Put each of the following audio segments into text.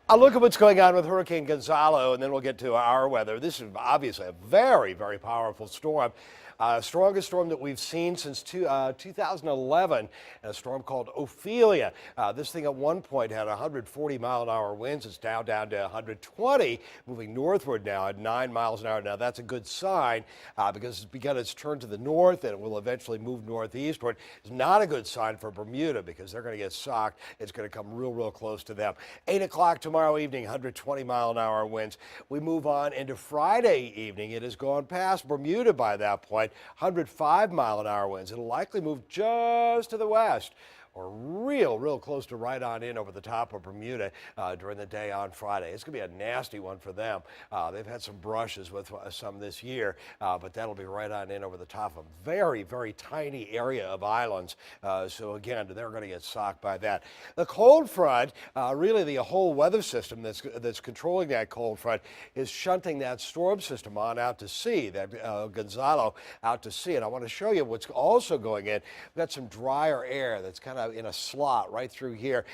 I'll look at what's going on with Hurricane Gonzalo, and then we'll get to our weather. This is obviously a very, very powerful storm. Strongest storm that we've seen since 2011, a storm called Ophelia. This thing at one point had 140-mile-an-hour winds. It's now down to 120, moving northward now at 9 miles an hour. Now, that's a good sign because it's begun its turn to the north, and it will eventually move northeastward. It's not a good sign for Bermuda because they're going to get socked. It's going to come real, real close to them. 8 o'clock tomorrow evening, 120-mile-an-hour winds. We move on into Friday evening. It has gone past Bermuda by that point. 105-mile-an-hour winds. It'll likely move just to the west, or real close to right on in over the top of Bermuda during the day on Friday. It's going to be a nasty one for them. They've had some brushes with some this year, but that'll be right on in over the top of a very, very tiny area of islands. So again, they're going to get socked by that. The cold front, really the whole weather system that's controlling that cold front is shunting that storm system on out to sea, that Gonzalo out to sea. And I want to show you what's also going in. We've got some drier air that's kind of in a slot right through here,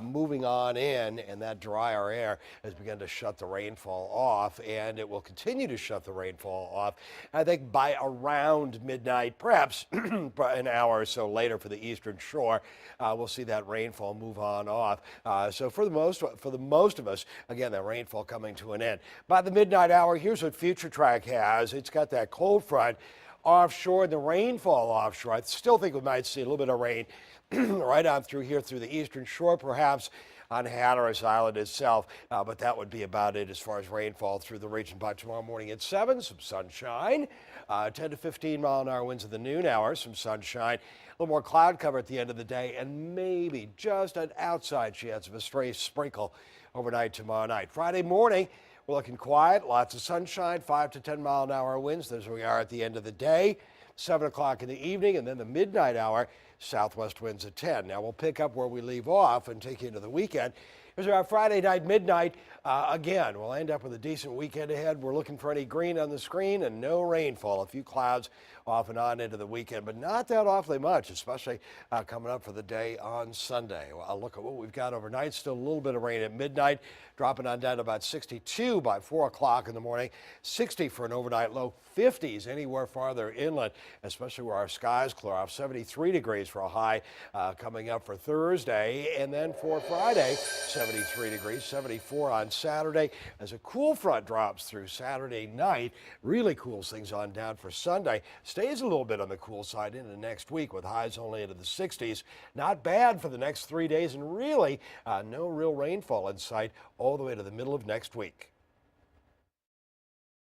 moving on in, and that drier air has begun to shut the rainfall off, and it will continue to shut the rainfall off. I think by around midnight, perhaps an hour or so later for the eastern shore, we'll see that rainfall move on off. So for the most of us, again, that rainfall coming to an end. By the midnight hour, here's what Future Track has. It's got that cold front offshore and the rainfall offshore. I still think we might see a little bit of rain right on through here, through the eastern shore, perhaps on Hatteras Island itself, but that would be about it as far as rainfall through the region. By tomorrow morning at 7, some sunshine, 10 to 15-mile-an-hour winds at the noon hour, some sunshine, a little more cloud cover at the end of the day, and maybe just an outside chance of a stray sprinkle overnight tomorrow night. Friday morning, we're looking quiet, lots of sunshine, 5 to 10-mile-an-hour winds. There's where we are at the end of the day. 7 o'clock in the evening, and then the midnight hour, southwest winds at 10. Now we'll pick up where we leave off and take you into the weekend. Here's our Friday night, midnight. Again, we'll end up with a decent weekend ahead. We're looking for any green on the screen and no rainfall. A few clouds off and on into the weekend, but not that awfully much, especially coming up for the day on Sunday. Well, I'll look at what we've got overnight. Still a little bit of rain at midnight, dropping on down to about 62 by 4 o'clock in the morning. 60 for an overnight low. 50s anywhere farther inland, especially where our skies clear off. 73 degrees for a high coming up for Thursday, and then for Friday, 73 degrees, 74 on Saturday as a cool front drops through Saturday night. Really cools things on down for Sunday. Stays a little bit on the cool side into next week with highs only into the 60s. Not bad for the next 3 days, and really no real rainfall in sight all the way to the middle of next week.